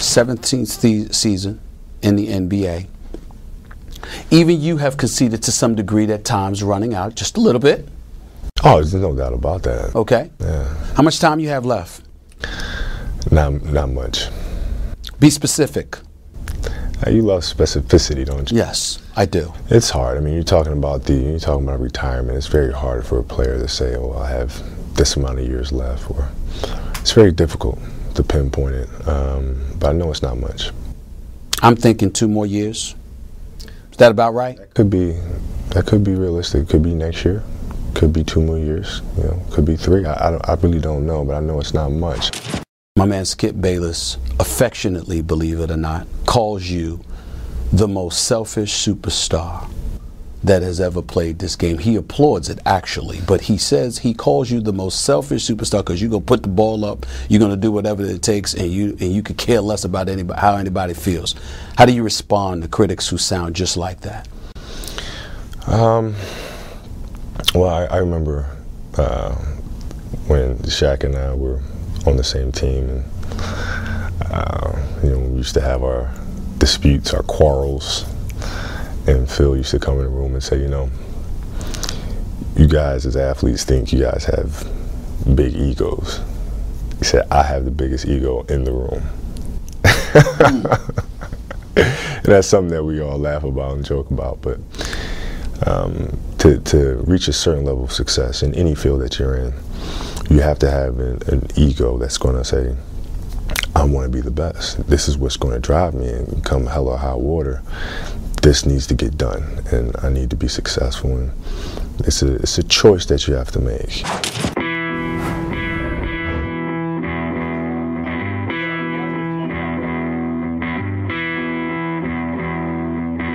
17th season in the NBA. Even you have conceded to some degree that time's running out, just a little bit. Oh, there's no doubt about that. Okay. Yeah. How much time you have left? Not much. Be specific. You love specificity, don't you? Yes, I do. It's hard. I mean, you're talking about retirement. It's very hard for a player to say, "Oh, I have this amount of years left," or it's very difficult to pinpoint it. But I know it's not much. I'm thinking 2 more years. Is that about right? That could be realistic. It could be next year. Could be 2 more years. You know, could be 3. I really don't know, but I know it's not much. My man Skip Bayless, affectionately, believe it or not, calls you the most selfish superstar that has ever played this game. He applauds it, actually, but he says he calls you the most selfish superstar because you're going to put the ball up, you're going to do whatever it takes, and you could care less about how anybody feels. How do you respond to critics who sound just like that? Well, I remember when Shaq and I were on the same team, and we used to have our disputes, our quarrels, and Phil used to come in the room and say, you guys as athletes think you guys have big egos. He said, I have the biggest ego in the room. And that's something that we all laugh about and joke about, but to reach a certain level of success in any field that you're in, you have to have an ego that's going to say, I want to be the best. This is what's going to drive me, and come hell or high water, this needs to get done, and I need to be successful. And it's a choice that you have to make.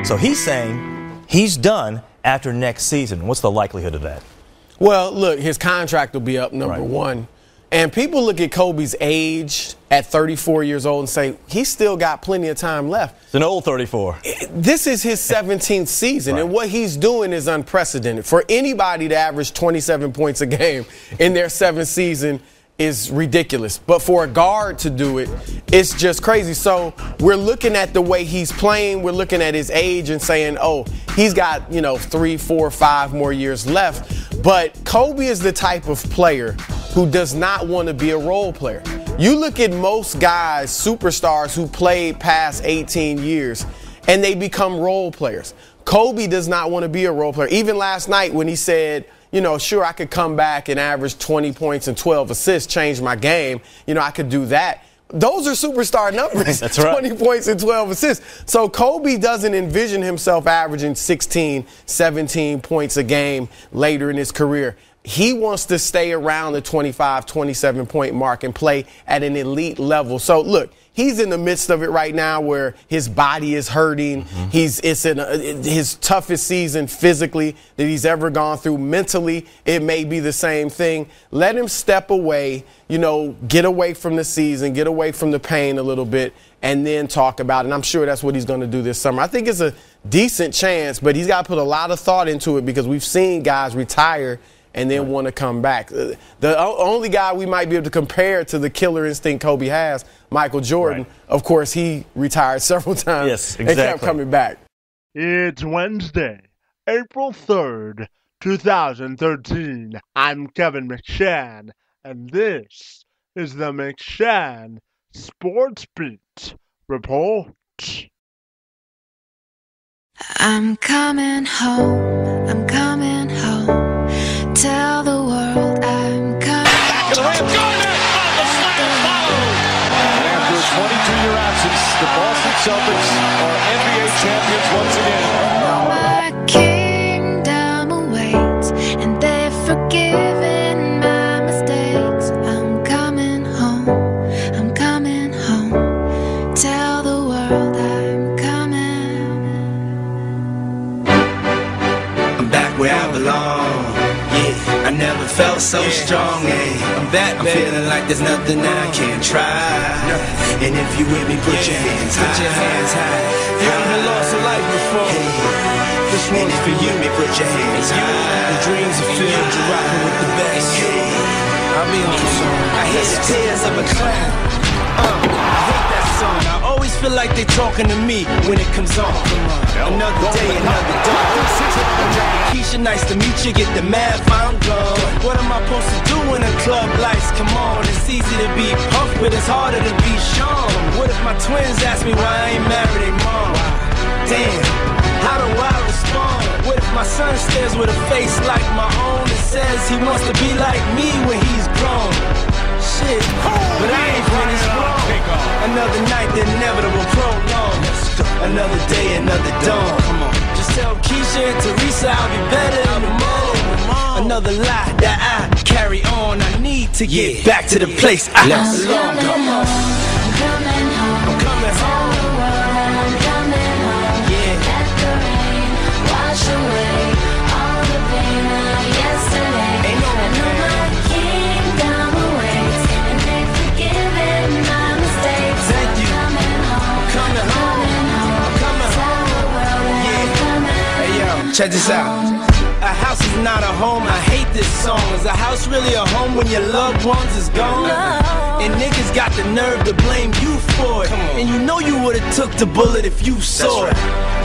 So he's saying he's done after next season. What's the likelihood of that? Well, look, his contract will be up, number one. And people look at Kobe's age at 34 years old and say, he's still got plenty of time left. It's an old 34. This is his 17th season, and what he's doing is unprecedented. For anybody to average 27 points a game in their 7th season is ridiculous. But for a guard to do it, it's just crazy. So we're looking at the way he's playing. We're looking at his age and saying, oh, he's got, 3, 4, 5 more years left. But Kobe is the type of player who does not want to be a role player. You look at most guys, superstars who played past 18 years, and they become role players. Kobe does not want to be a role player. Even last night when he said, sure, I could come back and average 20 points and 12 assists, change my game. I could do that. Those are superstar numbers. That's right. 20 points and 12 assists. So Kobe doesn't envision himself averaging 16, 17 points a game later in his career. He wants to stay around the 25, 27-point mark and play at an elite level. So, look, he's in the midst of it right now where his body is hurting. It's in his toughest season physically that he's ever gone through. Mentally, it may be the same thing. Let him step away, get away from the season, get away from the pain a little bit, and then talk about it. And I'm sure that's what he's going to do this summer. I think it's a decent chance, but he's got to put a lot of thought into it because we've seen guys retire and then want to come back. The only guy we might be able to compare to the killer instinct Kobe has, Michael Jordan. Of course, he retired several times and kept coming back. It's Wednesday, April 3rd, 2013. I'm Kevin McShann, and this is the McShann Sports Beat Report. I'm coming home, I'm coming home. Tell the world I'm coming. Back of the rim, Garnett! Oh, the slam follows! And after a 22-year absence, the Boston Celtics are NBA champions once again. My kingdom awaits, and they've forgiven my mistakes. I'm coming home, I'm coming home. Tell the world I'm coming. I'm back where I belong. I never felt so strong, I'm feeling like there's nothing that I can't try. And if you with me, put your hands high. You ever lost a life before? This one is for you, put your hands high. The dreams are filled, you're rocking with the best. I'll be on the song. I hear the tears of a clown. I hate that song. feel like they talking to me when it comes on. Another day, another dawn. Keisha, nice to meet you. Get the math, I'm gone. What am I supposed to do when the club lights come on? It's easy to be Puff, but it's harder to be Sean. What if my twins ask me why I ain't married their mom? Damn, how do I respond? What if my son stares with a face like my own and says he wants to be like me when he's grown? Shit, but I ain't finished wrong. Another night, the inevitable prolong. Another day, another dawn. Come on, just tell Keisha and Teresa I'll be better in the morning. Another lie that I carry on. I need to get back to the place I belong. Come on, I'm coming home. I'm coming home. Tell the world I'm coming home. Yeah, let the rain wash away all the pain of yesterday. Ain't no I know my kingdom awaits, and they've forgiven my mistakes. Thank you. Coming home. Coming home. Coming home. Tell the world I'm coming home. Hey yo, check this out. A house is not a home, I hate this song. Is a house really a home when your loved ones is gone? And niggas got the nerve to blame you for it. And you know you would've took the bullet if you saw it.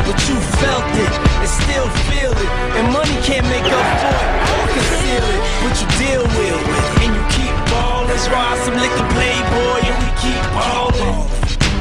But you felt it and still feel it. And money can't make up for it or conceal it. But you deal with it and you keep ballin'. Try some liquor playboy and we keep ballin'.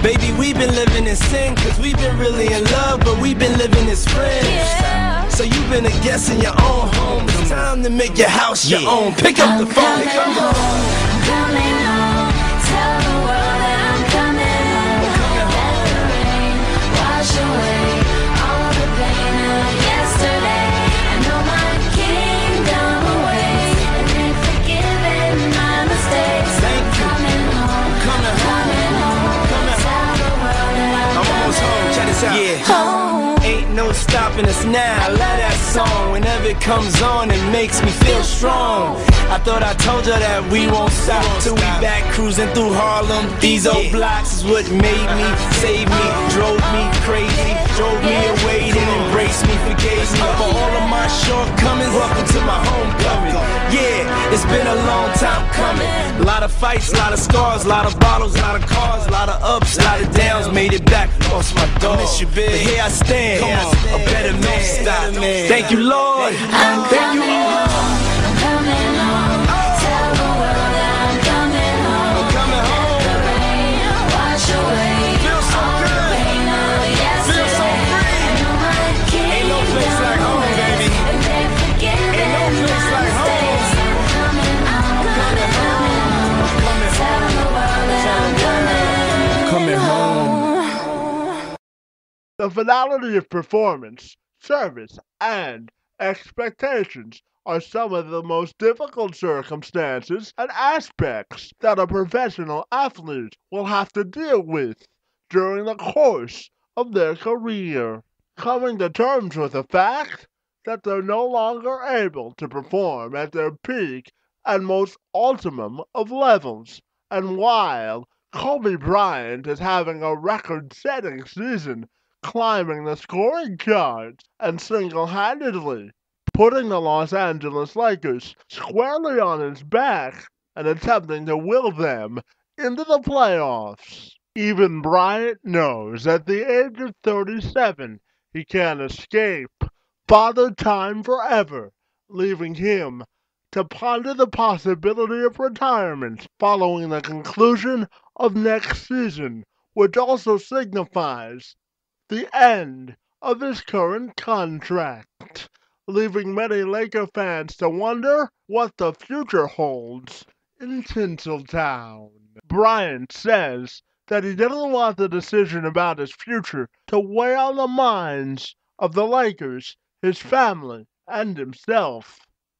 Baby, we've been living in sin, cause we've been really in love, but we've been living as friends. So you've been a guest in your own home. It's time to make your house your own. Pick up the phone. Pick up the phone. I'm coming home. Tell the world that I'm coming home. Let the rain wash away all the pain of yesterday. I know my kingdom awaits, and they've forgiven my mistakes. I'm coming home. Coming home. Tell the world that I'm almost home. Check this out. Yeah. Ain't no stopping us now. I love that song. Whenever it comes on, it makes me feel strong. I thought I told you that we won't stop till we back cruising through Harlem. These old blocks is what made me, saved me, drove me crazy, drove me away, then embraced me, forgave me for all of my shortcomings. Welcome to my homecoming. Yeah, it's been a long time coming. A lot of fights, a lot of scars, a lot of bottles, a lot of cars, a lot of ups, a lot of downs. Made it back, lost my dog. Miss you, big. But here I stand, a better man. Stop. Thank you, Lord. Thank you, Lord. I'm coming home. Tell the world that I'm coming home. I'm coming home. The rain wash away all the pain of yesterday. Feel so free. I know my kingdom. Ain't no place like home, baby. And they've forgiven my mistakes. I'm coming home. Coming home. Tell the world that I'm coming home. The finality of performance, service, and expectations are some of the most difficult circumstances and aspects that a professional athlete will have to deal with during the course of their career. Coming to terms with the fact that they're no longer able to perform at their peak and most ultimate of levels. And while Kobe Bryant is having a record-setting season, climbing the scoring charts and single-handedly putting the Los Angeles Lakers squarely on his back and attempting to will them into the playoffs. Even Bryant knows at the age of 37 he can't escape Father Time forever, leaving him to ponder the possibility of retirement following the conclusion of next season, which also signifies the end of his current contract, leaving many Laker fans to wonder what the future holds in Tinseltown. Bryant says that he didn't want the decision about his future to weigh on the minds of the Lakers, his family, and himself,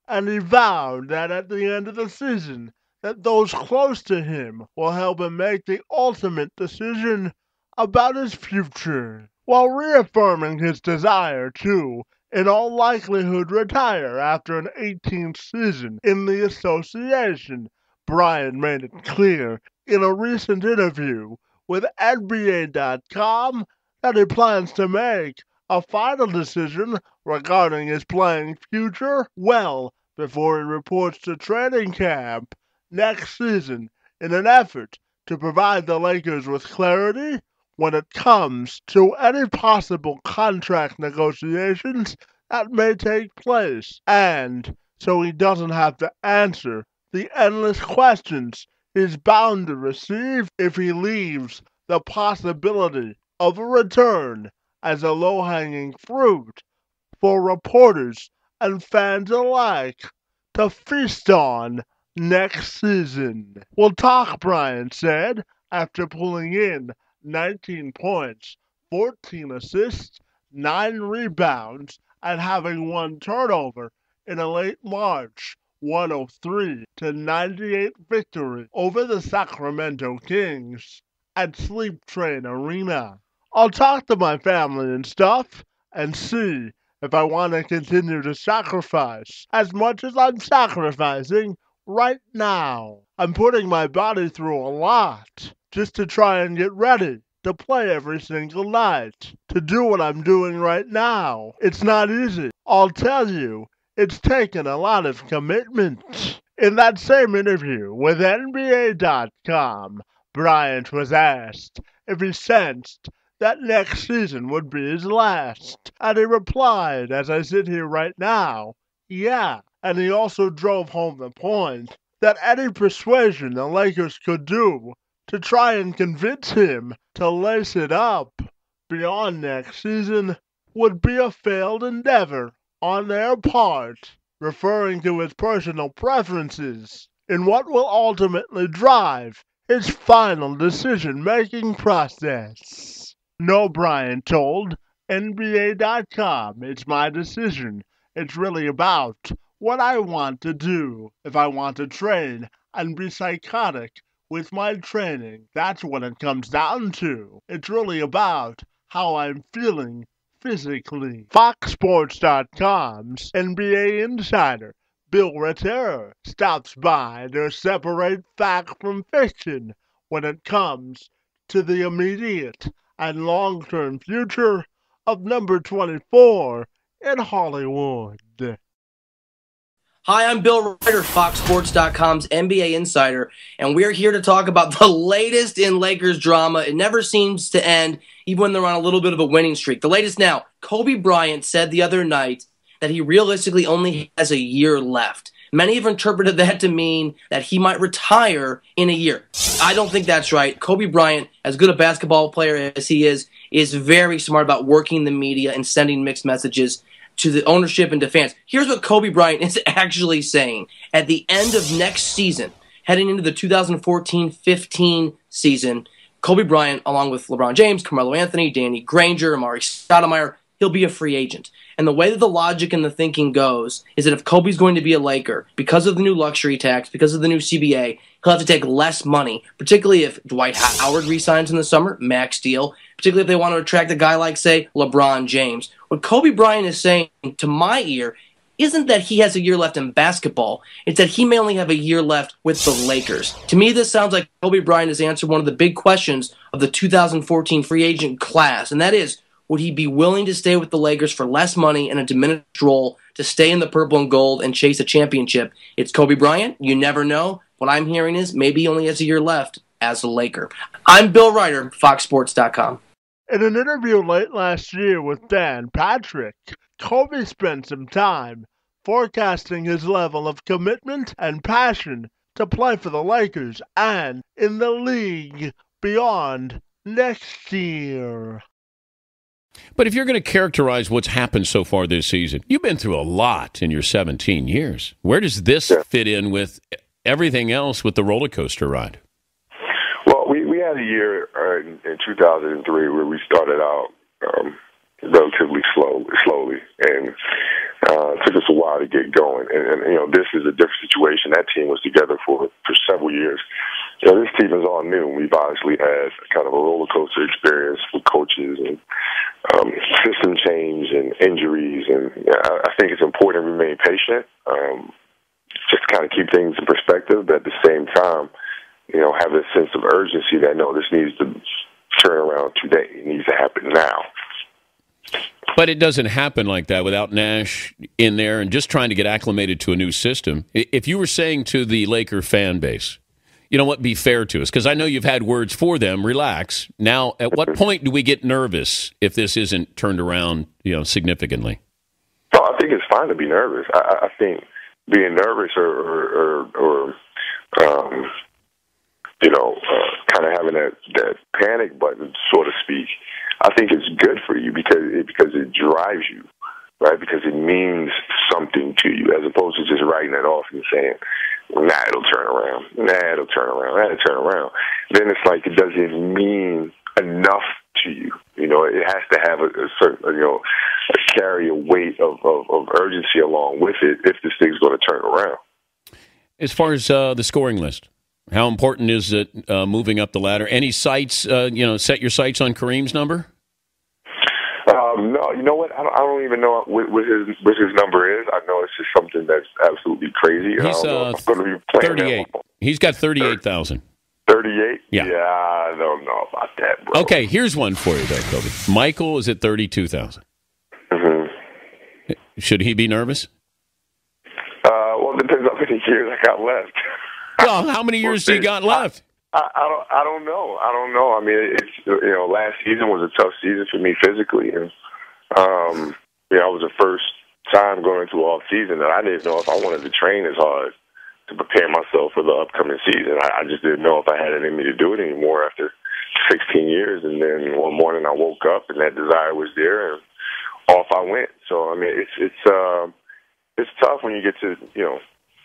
and he vowed that at the end of the season that those close to him will help him make the ultimate decision about his future, while reaffirming his desire to, in all likelihood, retire after an 18th season in the association. Bryant made it clear in a recent interview with NBA.com that he plans to make a final decision regarding his playing future well before he reports to training camp next season in an effort to provide the Lakers with clarity when it comes to any possible contract negotiations that may take place, and so he doesn't have to answer the endless questions he's bound to receive if he leaves the possibility of a return as a low-hanging fruit for reporters and fans alike to feast on next season. We'll talk, Bryant said, after pulling in 19 points, 14 assists, 9 rebounds, and having 1 turnover in a late March 103-98 victory over the Sacramento Kings at Sleep Train Arena. I'll talk to my family and stuff and see if I want to continue to sacrifice as much as I'm sacrificing right now. I'm putting my body through a lot just to try and get ready to play every single night, to do what I'm doing right now. It's not easy. I'll tell you, it's taken a lot of commitment. In that same interview with NBA.com, Bryant was asked if he sensed that next season would be his last, and he replied, as I sit here right now, yeah. And he also drove home the point that any persuasion the Lakers could do to try and convince him to lace it up beyond next season would be a failed endeavor on their part, referring to his personal preferences in what will ultimately drive his final decision-making process. No, Bryant told NBA.com, it's my decision. It's really about what I want to do. If I want to train and be psychotic with my training, that's what it comes down to. It's really about how I'm feeling physically. FoxSports.com's NBA insider Bill Ratera stops by to separate fact from fiction when it comes to the immediate and long-term future of number 24 in Hollywood. Hi, I'm Bill Ryder, FoxSports.com's NBA insider, and we're here to talk about the latest in Lakers drama. It never seems to end, even when they're on a little bit of a winning streak. The latest now, Kobe Bryant said the other night that he realistically only has a year left. Many have interpreted that to mean that he might retire in a year. I don't think that's right. Kobe Bryant, as good a basketball player as he is very smart about working the media and sending mixed messages to the ownership and to fans. Here's what Kobe Bryant is actually saying. At the end of next season, heading into the 2014-15 season, Kobe Bryant, along with LeBron James, Carmelo Anthony, Danny Granger, Amari Stoudemire, he'll be a free agent. And the way that the logic and the thinking goes is that if Kobe's going to be a Laker, because of the new luxury tax, because of the new CBA, he'll have to take less money, particularly if Dwight Howard resigns in the summer, max deal, particularly if they want to attract a guy like, say, LeBron James. What Kobe Bryant is saying to my ear isn't that he has a year left in basketball. It's that he may only have a year left with the Lakers. To me, this sounds like Kobe Bryant has answered one of the big questions of the 2014 free agent class, and that is, would he be willing to stay with the Lakers for less money and a diminished role to stay in the purple and gold and chase a championship? It's Kobe Bryant. You never know. What I'm hearing is maybe he only has a year left as a Laker. I'm Bill Ryder, FoxSports.com. In an interview late last year with Dan Patrick, Kobe spent some time forecasting his level of commitment and passion to play for the Lakers and in the league beyond next year. But if you're going to characterize what's happened so far this season, you've been through a lot in your 17 years. Where does this fit in with everything else with the roller coaster ride? Well, we had a year in 2003 where we started out relatively slowly, and it took us a while to get going. And you know, this is a different situation. That team was together for several years. You know, this team is all new. We've obviously had kind of a roller coaster experience with coaches and system change and injuries. And I think it's important to remain patient, just to kind of keep things in perspective, but at the same time, you know, have a sense of urgency that, no, this needs to turn around today. It needs to happen now. But it doesn't happen like that without Nash in there and just trying to get acclimated to a new system. If you were saying to the Laker fan base, you know what, be fair to us? Because I know you've had words for them. Relax. Now, at what point do we get nervous if this isn't turned around, significantly? No, I think it's fine to be nervous. I think being nervous or kind of having that panic button, so to speak, I think it's good for you because it drives you, right? Because it means something to you, as opposed to just writing it off and saying, nah, it'll turn around. Nah, it'll turn around. Nah, it'll turn around. Then it's like it doesn't mean enough to you. It has to have a certain, carry a weight of urgency along with it if this thing's going to turn around. As far as the scoring list, how important is it moving up the ladder? Any sights, set your sights on Kareem's number? No, you know what? I don't even know what his number is. I know it's just something that's absolutely crazy. He's I don't know if I'm going to be playing 38. He's got 38,000. 38? Yeah. I don't know about that, bro. Okay, here's one for you, though, Kobe. Michael is at 32,000. Mm-hmm. Should he be nervous? Well, it depends on how many years I got left. Well, how many years do you got left? I don't know. I mean, it's last season was a tough season for me physically, and it was the first time going into off season that I didn't know if I wanted to train as hard to prepare myself for the upcoming season. I just didn't know if I had it in me to do it anymore after 16 years. And then one morning I woke up and that desire was there, and off I went. So I mean, it's tough when you get to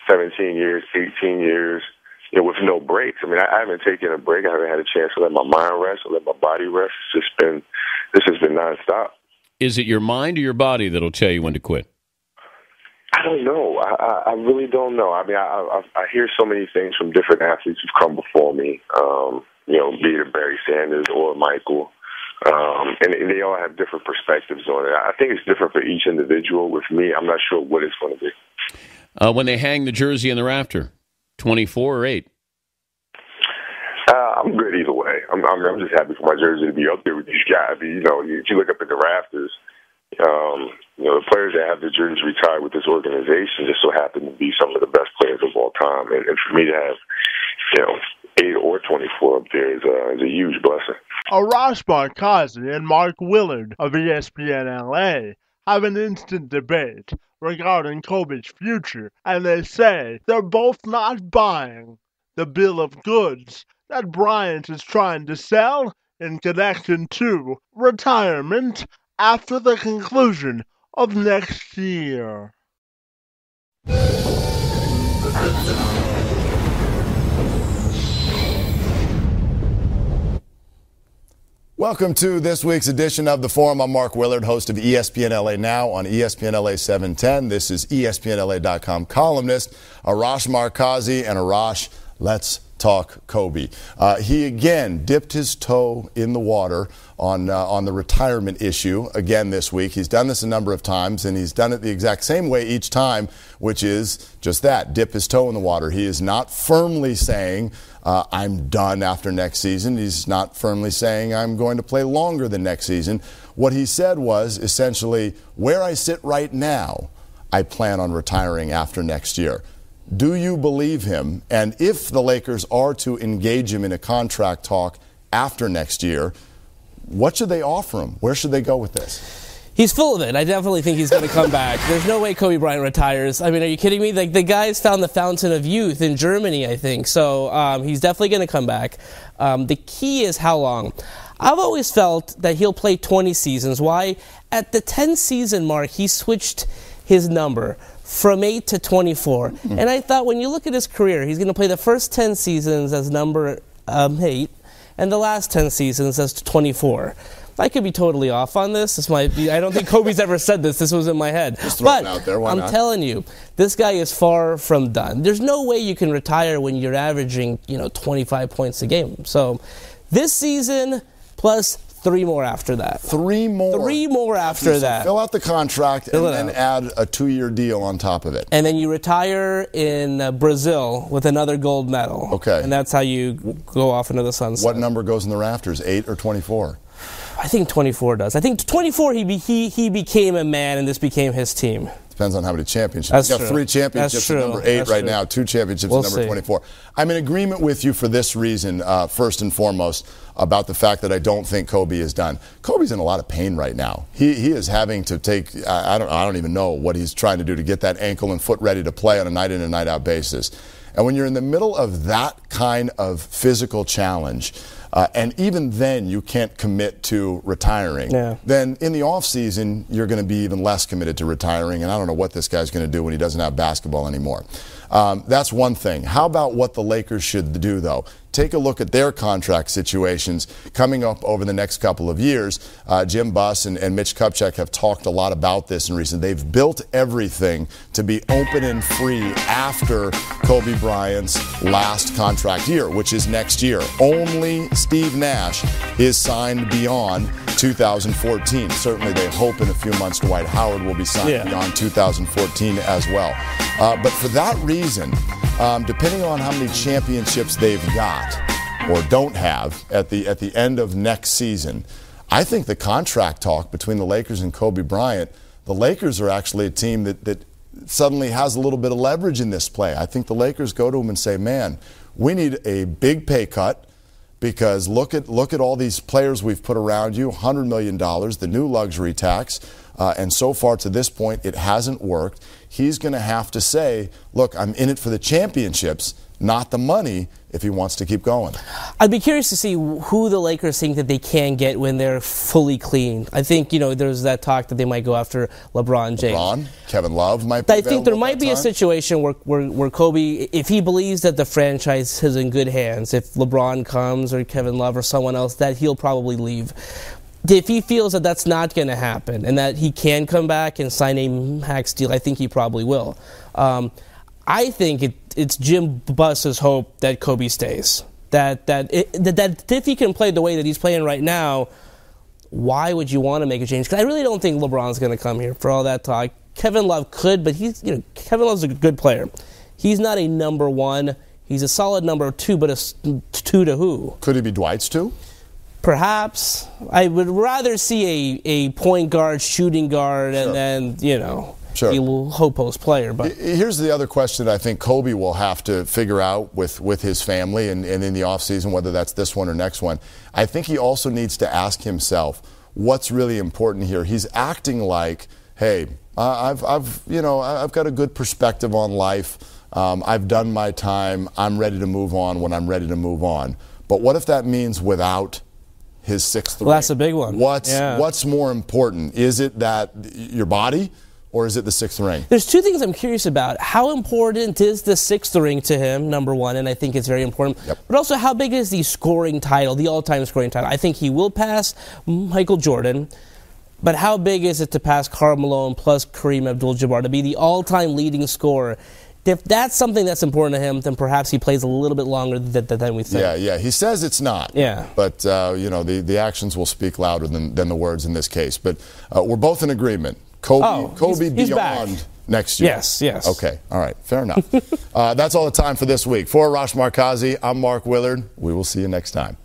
17 years, 18 years. With no breaks. I mean, I haven't taken a break. I haven't had a chance to let my mind rest or let my body rest. This has been nonstop. Is it your mind or your body that'll tell you when to quit? I don't know. I really don't know. I mean, I hear so many things from different athletes who've come before me, be it Barry Sanders or Michael, and they all have different perspectives on it. I think it's different for each individual. With me, I'm not sure what it's going to be. When they hang the jersey in the rafter, 24 or 8? I'm good either way. I'm just happy for my jersey to be up there with these guys. If you look up at the rafters, the players that have the jerseys retired with this organization just so happen to be some of the best players of all time. And for me to have, 8 or 24 up there is a huge blessing. Arash Markazi and Mark Willard of ESPN LA have an instant debate regarding Kobe's future, and they say they're both not buying the bill of goods that Bryant is trying to sell in connection to retirement after the conclusion of next year. Welcome to this week's edition of The Forum. I'm Mark Willard, host of ESPN LA Now on ESPN LA 710. This is ESPNLA.com columnist Arash Markazi. And Arash, let's talk Kobe. He again dipped his toe in the water on the retirement issue again this week. He's done this a number of times, and he's done it the exact same way each time, which is just that, dip his toe in the water. He is not firmly saying, I'm done after next season. He's not firmly saying I'm going to play longer than next season. What he said was essentially, where I sit right now, I plan on retiring after next year. Do you believe him? And if the Lakers are to engage him in a contract talk after next year, what should they offer him? Where should they go with this? He's full of it. I definitely think he's going to come back. There's no way Kobe Bryant retires. I mean, are you kidding me? Like, the guy's found the fountain of youth in Germany, I think. So he's definitely going to come back. The key is how long. I've always felt that he'll play 20 seasons. Why? At the 10-season mark, he switched his number from 8 to 24. Mm-hmm. And I thought, when you look at his career, he's going to play the first 10 seasons as number 8 and the last 10 seasons as 24. I could be totally off on this. This might be. I don't think Kobe's ever said this. This was in my head. Just throw it out there. Why not? I'm telling you, this guy is far from done. There's no way you can retire when you're averaging, 25 points a game. So this season plus 3 more after that. 3 more? 3 more after that. Fill out the contract and then add a 2-year deal on top of it. And then you retire in Brazil with another gold medal. Okay. And that's how you go off into the sunset. What number goes in the rafters, 8 or 24? I think 24 does. I think 24 he became a man and this became his team. Depends on how many championships. That's He's got true. 3 championships at number 8 right now, 2 championships at number 24. I'm in agreement with you for this reason, first and foremost, about the fact that I don't think Kobe is done. Kobe's in a lot of pain right now. He is having to take, I don't even know what he's trying to do to get that ankle and foot ready to play on a night in and night out basis. And when you're in the middle of that kind of physical challenge, and even then you can't commit to retiring, then in the offseason you're going to be even less committed to retiring, and I don't know what this guy's going to do when he doesn't have basketball anymore. That's one thing. How about what the Lakers should do, though? Take a look at their contract situations coming up over the next couple of years. Jim Buss and Mitch Kupchak have talked a lot about this in recent. They've built everything to be open and free after Kobe Bryant's last contract year, which is next year. Only Steve Nash is signed beyond 2014. Certainly they hope in a few months Dwight Howard will be signed beyond 2014 as well. But for that reason, depending on how many championships they've got or don't have at the end of next season, I think the contract talk between the Lakers and Kobe Bryant, the Lakers are actually a team that suddenly has a little bit of leverage in this play. I think the Lakers go to him and say, man, we need a big pay cut because look at all these players we've put around you, $100 million, the new luxury tax, and so far to this point it hasn't worked. He's going to have to say, look, I'm in it for the championships, not the money, if he wants to keep going. I'd be curious to see who the Lakers think that they can get when they're fully clean. I think, there's that talk that they might go after LeBron James. Kevin Love might be I think there might be a situation where Kobe, if he believes that the franchise is in good hands, if LeBron comes or Kevin Love or someone else, that he'll probably leave. If he feels that that's not going to happen and that he can come back and sign a max deal, I think he probably will. I think it's Jim Buss's hope that Kobe stays. That if he can play the way that he's playing right now, why would you want to make a change? Because I really don't think LeBron's going to come here for all that talk. Kevin Love could, but Kevin Love's a good player. He's not a number one. He's a solid number 2, but a 2 to who? Could he be Dwight's 2? Perhaps. I would rather see a point guard, shooting guard, and then, a low post player. But here's the other question I think Kobe will have to figure out with his family and in the offseason, whether that's this one or next one. I think he also needs to ask himself what's really important here. He's acting like, hey, I've got a good perspective on life. I've done my time. I'm ready to move on when I'm ready to move on. But what if that means without his 6th ring? Well, that's a big one. What's more important? Is it that your body, or is it the 6th ring? There's 2 things I'm curious about. How important is the 6th ring to him, number 1, and I think it's very important. But also, how big is the scoring title, the all-time scoring title? I think he will pass Michael Jordan, but how big is it to pass Karl Malone plus Kareem Abdul-Jabbar to be the all-time leading scorer? If that's something that's important to him, then perhaps he plays a little bit longer than we think. Yeah. He says it's not. Yeah. But, the actions will speak louder than the words in this case. But we're both in agreement. Kobe he's beyond back next year. Yes. Okay. All right. Fair enough. That's all the time for this week. For Arash Markazi, I'm Mark Willard. We will see you next time.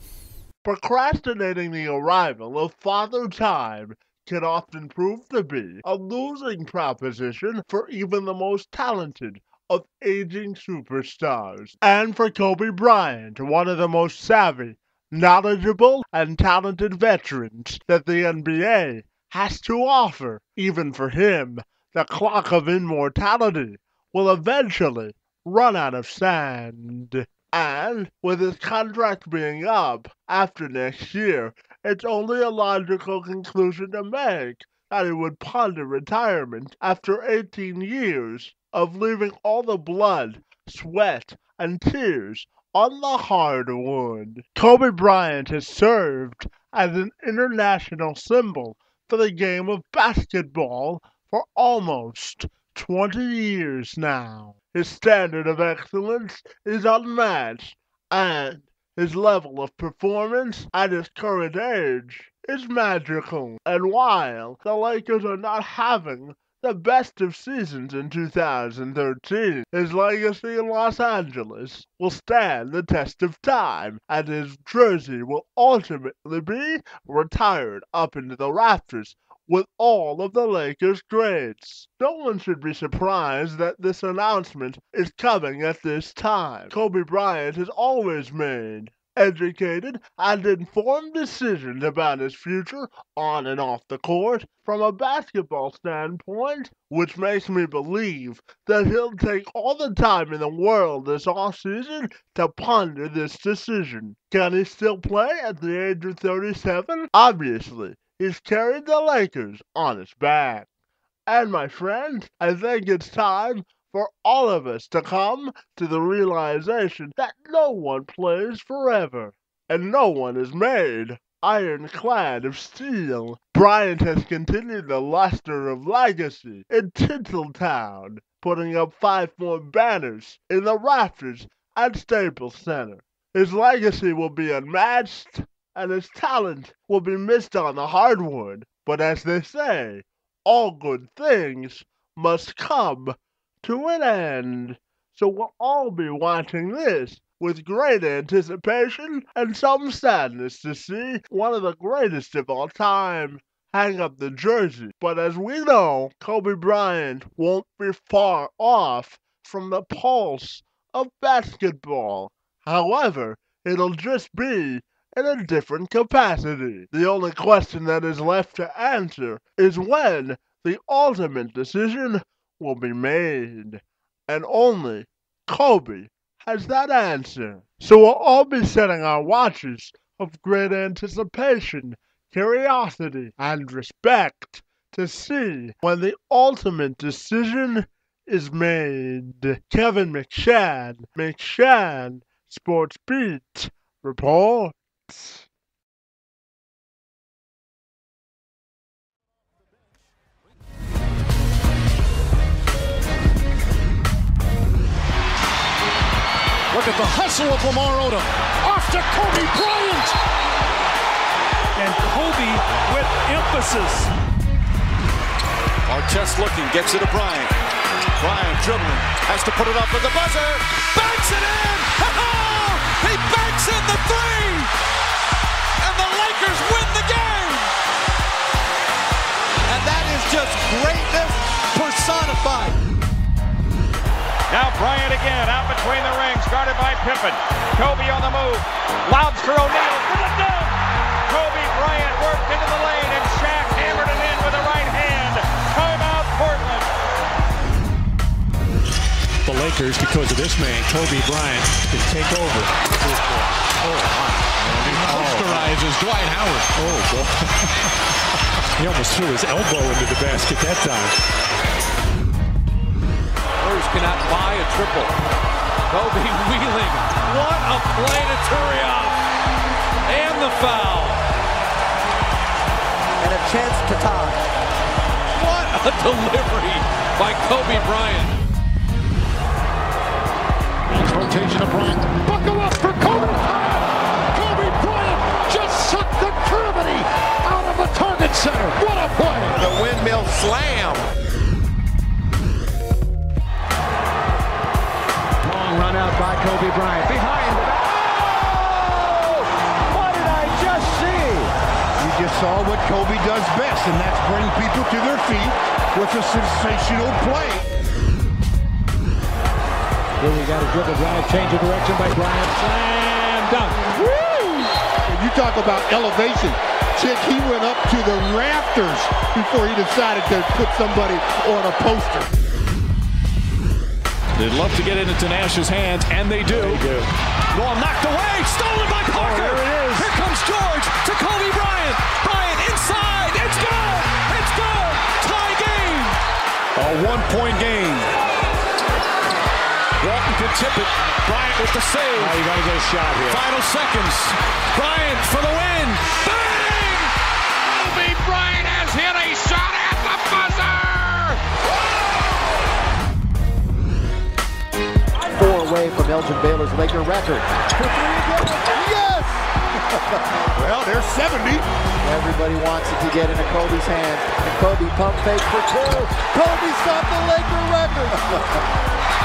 Procrastinating the arrival of Father Time can often prove to be a losing proposition for even the most talented of aging superstars. And for Kobe Bryant, one of the most savvy, knowledgeable, and talented veterans that the NBA has to offer. Even for him, the clock of immortality will eventually run out of sand. And with his contract being up after next year, it's only a logical conclusion to make that he would ponder retirement after 18 years of leaving all the blood, sweat, and tears on the hardwood. Kobe Bryant has served as an international symbol for the game of basketball for almost 20 years now. His standard of excellence is unmatched, and his level of performance at his current age is magical. And while the Lakers are not having the best of seasons in 2013, his legacy in Los Angeles will stand the test of time, and his jersey will ultimately be retired up into the rafters with all of the Lakers' greats. No one should be surprised that this announcement is coming at this time. Kobe Bryant has always made educated and informed decisions about his future on and off the court from a basketball standpoint, which makes me believe that he'll take all the time in the world this offseason to ponder this decision. Can he still play at the age of 37? Obviously, he's carried the Lakers on his back. And my friend, I think it's time for all of us to come to the realization that no one plays forever, and no one is made ironclad of steel. Bryant has continued the luster of legacy in Tinseltown, putting up 5 more banners in the rafters at Staples Center. His legacy will be unmatched, and his talent will be missed on the hardwood. But as they say, all good things must come to an end. So we'll all be watching this with great anticipation and some sadness to see one of the greatest of all time hang up the jersey. But as we know, Kobe Bryant won't be far off from the pulse of basketball. However, it'll just be in a different capacity. The only question that is left to answer is when the ultimate decision will be made, and only Kobe has that answer. So we'll all be setting our watches of great anticipation, curiosity, and respect to see when the ultimate decision is made. Kevin McShad, Sports Beat, reports. Look at the hustle of Lamar Odom. Off to Kobe Bryant. And Kobe with emphasis. Artest looking, gets it to Bryant. Bryant dribbling, has to put it up with the buzzer. Banks it in. Oh, he banks in the 3. And the Lakers win the game. And that is just greatness personified. Now Bryant again, out between the rings, guarded by Pippen. Kobe on the move, lobs for O'Neal, for the dunk! Kobe Bryant worked into the lane, and Shaq hammered it in with the right hand. Timeout, Portland. The Lakers, because of this man, Kobe Bryant, can take over. He posterizes Dwight Howard. Oh, boy. He almost threw his elbow into the basket that time. Cannot buy a triple. Kobe wheeling. What a play to Turioff. And the foul. And a chance to tie. What a delivery by Kobe Bryant. Rotation of Bryant. Buckle up for Kobe. Kobe Bryant just sucked the gravity out of the target center. What a play. The windmill slam. Run out by Kobe Bryant. Behind. Oh! What did I just see? You just saw what Kobe does best, and that's bring people to their feet with a sensational play. Really got a dribble drive, change of direction by Bryant. Slam dunk. Woo! And you talk about elevation. Chick, he went up to the rafters before he decided to put somebody on a poster. They'd love to get it into Nash's hands, and they do. Ball knocked away, stolen by Parker. There it is. Here comes George to Kobe Bryant. Bryant inside. It's good. It's good. Tie game. A 1-point game. Walton could tip it. Bryant with the save. Now you got to get a shot here. Final seconds. Bryant for the win. Bang! Kobe Bryant has hit a shot at the buzzer! 4 away from Elgin Baylor's Laker record. Yes! Well, there's 70. Everybody wants it to get into Kobe's hands. And Kobe pump fake for 2. Kobe's got the Laker record.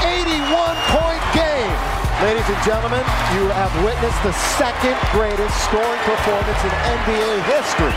81-point game. Ladies and gentlemen, you have witnessed the second greatest scoring performance in NBA history.